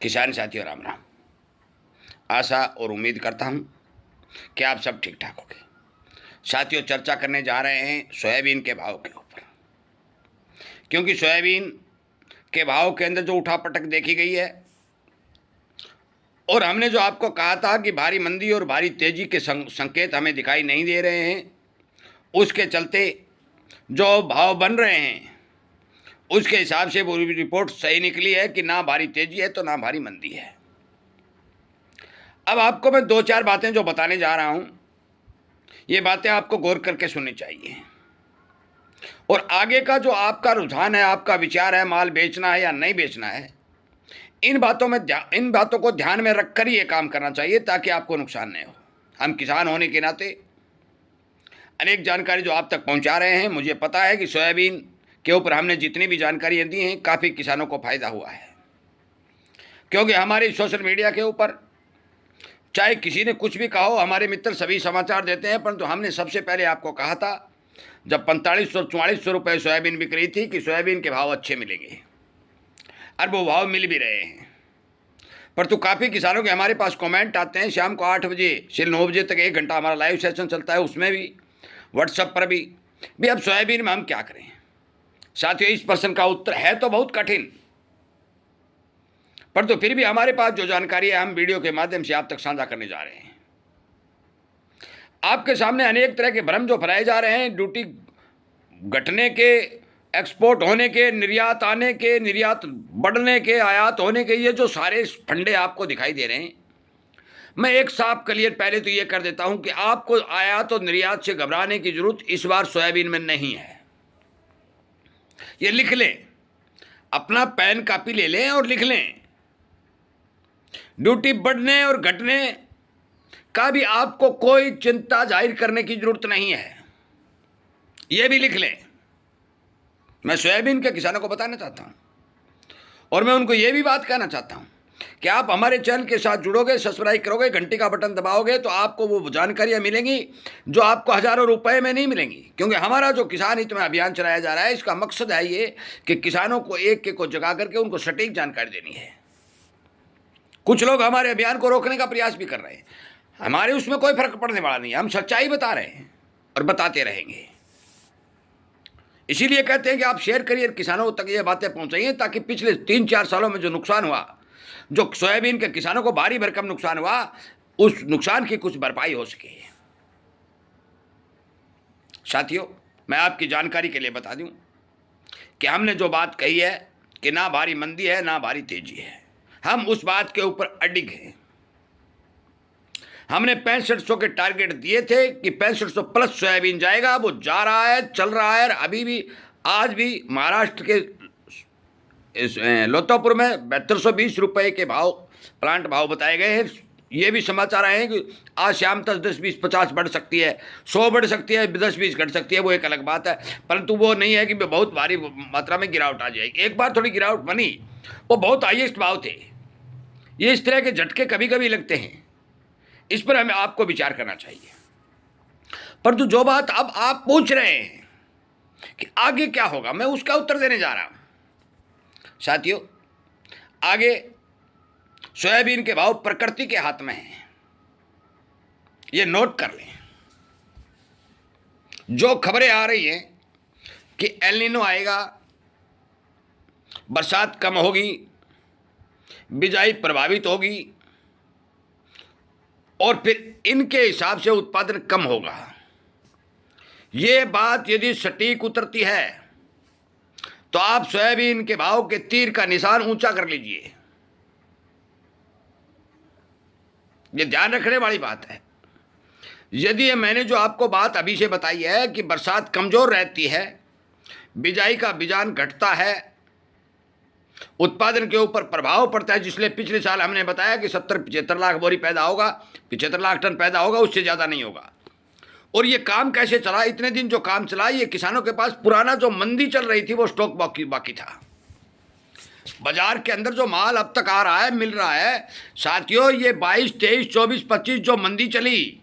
किसान साथियों, राम राम। आशा और उम्मीद करता हूँ कि आप सब ठीक ठाक होंगे। साथियों, चर्चा करने जा रहे हैं सोयाबीन के भाव के ऊपर, क्योंकि सोयाबीन के भाव के अंदर जो उठापटक देखी गई है और हमने जो आपको कहा था कि भारी मंदी और भारी तेजी के संकेत हमें दिखाई नहीं दे रहे हैं, उसके चलते जो भाव बन रहे हैं उसके हिसाब से वो रिपोर्ट सही निकली है कि ना भारी तेजी है तो ना भारी मंदी है। अब आपको मैं दो चार बातें जो बताने जा रहा हूं, ये बातें आपको गौर करके सुननी चाहिए और आगे का जो आपका रुझान है, आपका विचार है, माल बेचना है या नहीं बेचना है, इन बातों को ध्यान में रखकर ही ये काम करना चाहिए ताकि आपको नुकसान नहीं हो। हम किसान होने के नाते अनेक जानकारी जो आप तक पहुंचा रहे हैं, मुझे पता है कि सोयाबीन के ऊपर हमने जितनी भी जानकारियां दी हैं काफ़ी किसानों को फ़ायदा हुआ है, क्योंकि हमारी सोशल मीडिया के ऊपर चाहे किसी ने कुछ भी कहा हो, हमारे मित्र सभी समाचार देते हैं, परंतु हमने सबसे पहले आपको कहा था जब 4500-4400 रुपये सोयाबीन बिक रही थी कि सोयाबीन के भाव अच्छे मिलेंगे, और वो भाव मिल भी रहे हैं। परंतु काफ़ी किसानों के हमारे पास कमेंट आते हैं, शाम को 8 बजे से 9 बजे तक 1 घंटा हमारा लाइव सेशन चलता है, उसमें भी व्हाट्सएप पर भी अब सोयाबीन में हम क्या करें। साथियों, इस प्रश्न का उत्तर है तो बहुत कठिन, परंतु फिर भी हमारे पास जो जानकारी है हम वीडियो के माध्यम से आप तक साझा करने जा रहे हैं। आपके सामने अनेक तरह के भ्रम जो फैलाए जा रहे हैं, ड्यूटी घटने के, एक्सपोर्ट होने के, निर्यात आने के, निर्यात बढ़ने के, आयात होने के, ये जो सारे फंडे आपको दिखाई दे रहे हैं, मैं एक साफ क्लियर पहले तो ये कर देता हूं कि आपको आयात और निर्यात से घबराने की जरूरत इस बार सोयाबीन में नहीं है। ये लिख लें, अपना पेन कापी ले लें और लिख लें। ड्यूटी बढ़ने और घटने का भी आपको कोई चिंता जाहिर करने की जरूरत नहीं है, यह भी लिख लें। मैं सोयाबीन के किसानों को बताना चाहता हूं और मैं उनको यह भी बात कहना चाहता हूं कि आप हमारे चैनल के साथ जुड़ोगे, सब्सक्राइब करोगे, घंटी का बटन दबाओगे तो आपको वो जानकारियां मिलेंगी जो आपको हजारों रुपए में नहीं मिलेंगी, क्योंकि हमारा जो किसान हित में अभियान चलाया जा रहा है, इसका मकसद है ये कि किसानों को एक को जगा करके उनको सटीक जानकारी देनी है। कुछ लोग हमारे अभियान को रोकने का प्रयास भी कर रहे हैं, हमारे उसमें कोई फर्क पड़ने वाला नहीं है, हम सच्चाई बता रहे हैं और बताते रहेंगे। इसीलिए कहते हैं कि आप शेयर करिए, किसानों तक ये बातें पहुंचाइए ताकि पिछले 3-4 सालों में जो नुकसान हुआ, जो सोयाबीन के किसानों को भारी भरकम नुकसान हुआ, उस नुकसान की कुछ भरपाई हो सके। साथियों, मैं आपकी जानकारी के लिए बता दूं कि हमने जो बात कही है कि ना भारी मंदी है ना भारी तेजी है, हम उस बात के ऊपर अडिग हैं। हमने 6500 के टारगेट दिए थे कि 6500 प्लस सोयाबीन जाएगा, वो जा रहा है, चल रहा है। अभी भी आज भी महाराष्ट्र के लोतापुर में 7220 रुपये के भाव, प्लांट भाव बताए गए हैं। ये भी समाचार आए हैं कि आज शाम तक 10-20-50 बढ़ सकती है, 100 बढ़ सकती है, 10-20 घट सकती है, वो एक अलग बात है, परंतु वो नहीं है कि बहुत भारी मात्रा में गिरावट आ जाएगी। एक बार थोड़ी गिरावट बनी, वो बहुत हाईएस्ट भाव थे। ये इस तरह के झटके कभी कभी लगते हैं, इस पर हमें आपको विचार करना चाहिए। परंतु जो बात अब आप पूछ रहे हैं कि आगे क्या होगा, मैं उसका उत्तर देने जा रहा हूं। साथियों, आगे सोयाबीन के भाव प्रकृति के हाथ में हैं, ये नोट कर लें। जो खबरें आ रही हैं कि एल नीनो आएगा, बरसात कम होगी, बिजाई प्रभावित होगी और फिर इनके हिसाब से उत्पादन कम होगा, ये बात यदि सटीक उतरती है तो आप सोयाबीन के भाव के तीर का निशान ऊंचा कर लीजिए। ये ध्यान रखने वाली बात है। यदि ये मैंने जो आपको बात अभी से बताई है कि बरसात कमजोर रहती है, बिजाई का बिजान घटता है, उत्पादन के ऊपर प्रभाव पड़ता है, जिसलिए पिछले साल हमने बताया कि 70-75 लाख बोरी पैदा होगा, 75 लाख टन पैदा होगा, उससे ज़्यादा नहीं होगा। और ये काम कैसे चला, इतने दिन जो काम चला, ये किसानों के पास पुराना जो मंदी चल रही थी वो स्टॉक बाकी था। बाजार के अंदर जो माल अब तक आ रहा है, मिल रहा है। साथियों, ये 22, 23, 24, 25 जो मंदी चली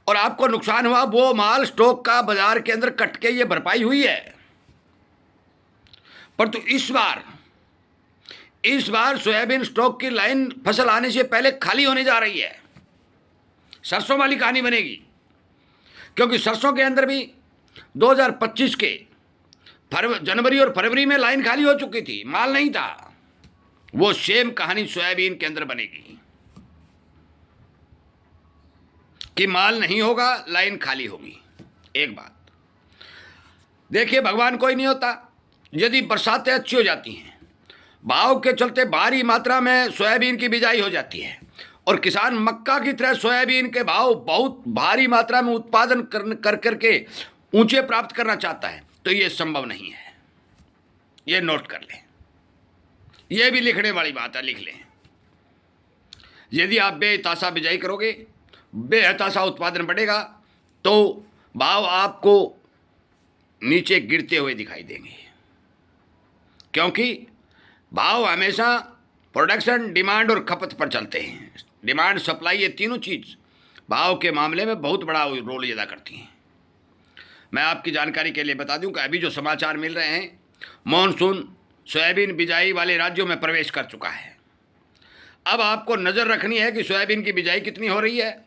और आपको नुकसान हुआ, वो माल स्टॉक का बाजार के अंदर कट के ये भरपाई हुई है। परंतु इस बार इस बार सोयाबीन स्टॉक की लाइन फसल आने से पहले खाली होने जा रही है। सरसों वाली कहानी बनेगी, क्योंकि सरसों के अंदर भी 2025 के जनवरी और फरवरी में लाइन खाली हो चुकी थी, माल नहीं था। वो सेम कहानी सोयाबीन के अंदर बनेगी कि माल नहीं होगा, लाइन खाली होगी। एक बात देखिए, भगवान कोई नहीं होता। यदि बरसातें अच्छी हो जाती हैं, भाव के चलते भारी मात्रा में सोयाबीन की बिजाई हो जाती है और किसान मक्का की तरह सोयाबीन के भाव बहुत भारी मात्रा में उत्पादन कर करके ऊंचे प्राप्त करना चाहता है, तो ये संभव नहीं है। ये नोट कर लें, ये भी लिखने वाली बात है, लिख लें। यदि आप बेहताशा बिजाई करोगे, बेहताशा उत्पादन बढ़ेगा, तो भाव आपको नीचे गिरते हुए दिखाई देंगे, क्योंकि भाव हमेशा प्रोडक्शन, डिमांड और खपत पर चलते हैं। डिमांड, सप्लाई, ये तीनों चीज़ भाव के मामले में बहुत बड़ा रोल अदा करती हैं। मैं आपकी जानकारी के लिए बता दूं कि अभी जो समाचार मिल रहे हैं, मॉनसून सोयाबीन बिजाई वाले राज्यों में प्रवेश कर चुका है। अब आपको नज़र रखनी है कि सोयाबीन की बिजाई कितनी हो रही है,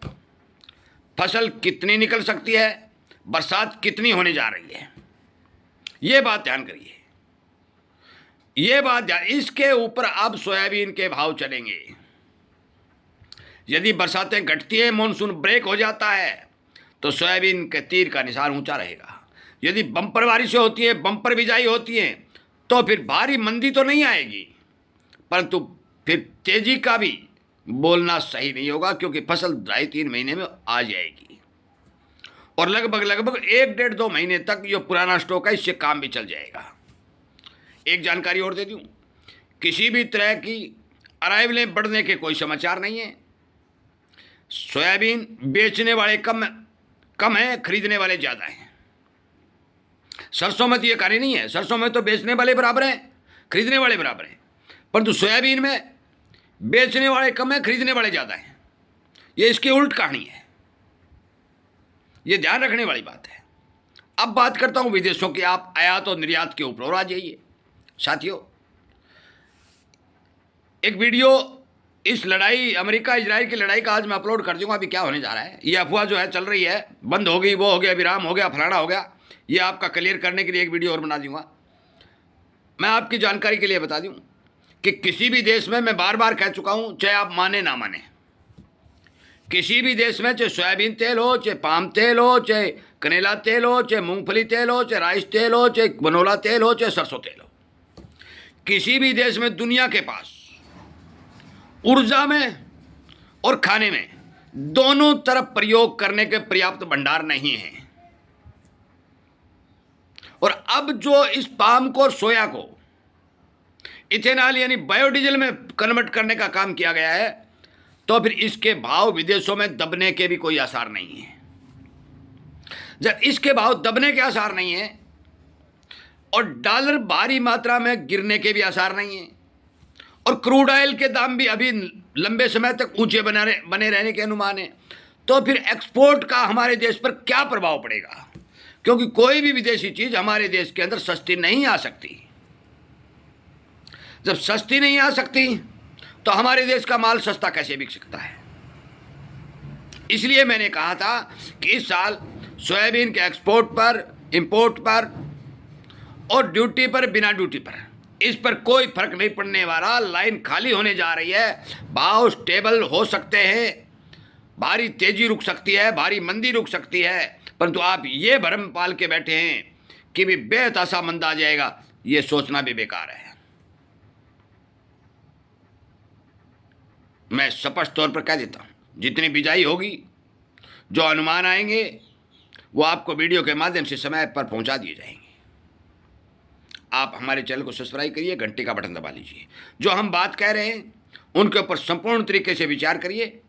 फसल कितनी निकल सकती है, बरसात कितनी होने जा रही है। ये बात ध्यान करिए, ये बात ध्यान। इसके ऊपर अब सोयाबीन के भाव चलेंगे। यदि बरसातें घटती हैं, मॉनसून ब्रेक हो जाता है, तो सोयाबीन के तीर का निशान ऊंचा रहेगा। यदि बम्पर बारिशें होती हैं, बम्पर बिजाई होती हैं, तो फिर भारी मंदी तो नहीं आएगी, परंतु फिर तेजी का भी बोलना सही नहीं होगा, क्योंकि फसल 2.5-3 महीने में आ जाएगी और लगभग 1-1.5-2 महीने तक जो पुराना स्टॉक है, इससे काम भी चल जाएगा। एक जानकारी और दे दूं, किसी भी तरह की अराइवलें बढ़ने के कोई समाचार नहीं है। सोयाबीन बेचने वाले कम हैं, खरीदने वाले ज़्यादा हैं। सरसों में तो ये कहानी नहीं है, सरसों में तो बेचने वाले बराबर हैं, खरीदने वाले बराबर हैं, परंतु सोयाबीन में बेचने वाले कम हैं, खरीदने वाले ज़्यादा हैं। ये इसकी उल्ट कहानी है, ये ध्यान रखने वाली बात है। अब बात करता हूँ विदेशों की। आप आयात और निर्यात के ऊपर और आ जाइए साथियों। एक वीडियो इस लड़ाई, अमेरिका इजराइल की लड़ाई का आज मैं अपलोड कर दूंगा। अभी क्या होने जा रहा है, ये अफवाह जो है चल रही है, बंद हो गई, वो हो गया, विराम हो गया, फलाना हो गया, ये आपका क्लियर करने के लिए एक वीडियो और बना दूंगा। मैं आपकी जानकारी के लिए बता दूं कि किसी भी देश में, मैं बार बार कह चुका हूं, चाहे आप माने ना माने, किसी भी देश में, चाहे सोयाबीन तेल हो, चाहे पाम तेल हो, चाहे कनेला तेल हो, चाहे मूंगफली तेल हो, चाहे राइस तेल हो, चाहे बनोला तेल हो, चाहे सरसों तेल हो, किसी भी देश में दुनिया के पास ऊर्जा में और खाने में दोनों तरफ प्रयोग करने के पर्याप्त भंडार नहीं है। और अब जो इस पाम को और सोया को इथेनॉल यानी बायोडीजल में कन्वर्ट करने का काम किया गया है, तो फिर इसके भाव विदेशों में दबने के भी कोई आसार नहीं है। जब इसके भाव दबने के आसार नहीं है और डॉलर भारी मात्रा में गिरने के भी आसार नहीं है और क्रूड ऑयल के दाम भी अभी लंबे समय तक ऊंचे बने रहने के अनुमान है, तो फिर एक्सपोर्ट का हमारे देश पर क्या प्रभाव पड़ेगा? क्योंकि कोई भी विदेशी चीज़ हमारे देश के अंदर सस्ती नहीं आ सकती। जब सस्ती नहीं आ सकती तो हमारे देश का माल सस्ता कैसे बिक सकता है? इसलिए मैंने कहा था कि इस साल सोयाबीन के एक्सपोर्ट पर, इंपोर्ट पर और ड्यूटी पर, बिना ड्यूटी पर, इस पर कोई फर्क नहीं पड़ने वाला। लाइन खाली होने जा रही है, भाव स्टेबल हो सकते हैं, भारी तेजी रुक सकती है, भारी मंदी रुक सकती है, परंतु आप ये भ्रम पाल के बैठे हैं कि भी बेहताशा मंद आ जाएगा, ये सोचना भी बेकार है। मैं स्पष्ट तौर पर कह देता हूँ, जितनी बिजाई होगी, जो अनुमान आएंगे, वो आपको वीडियो के माध्यम से समय पर पहुंचा दिए जाएंगे। आप हमारे चैनल को सब्सक्राइब करिए, घंटे का बटन दबा लीजिए। जो हम बात कह रहे हैं उनके ऊपर संपूर्ण तरीके से विचार करिए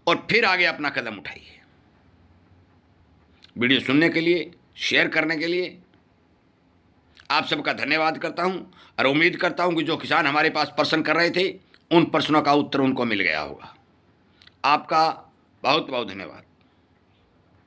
और फिर आगे अपना कदम उठाइए। वीडियो सुनने के लिए, शेयर करने के लिए आप सबका धन्यवाद करता हूं और उम्मीद करता हूं कि जो किसान हमारे पास प्रश्न कर रहे थे, उन प्रश्नों का उत्तर उनको मिल गया होगा। आपका बहुत बहुत धन्यवाद।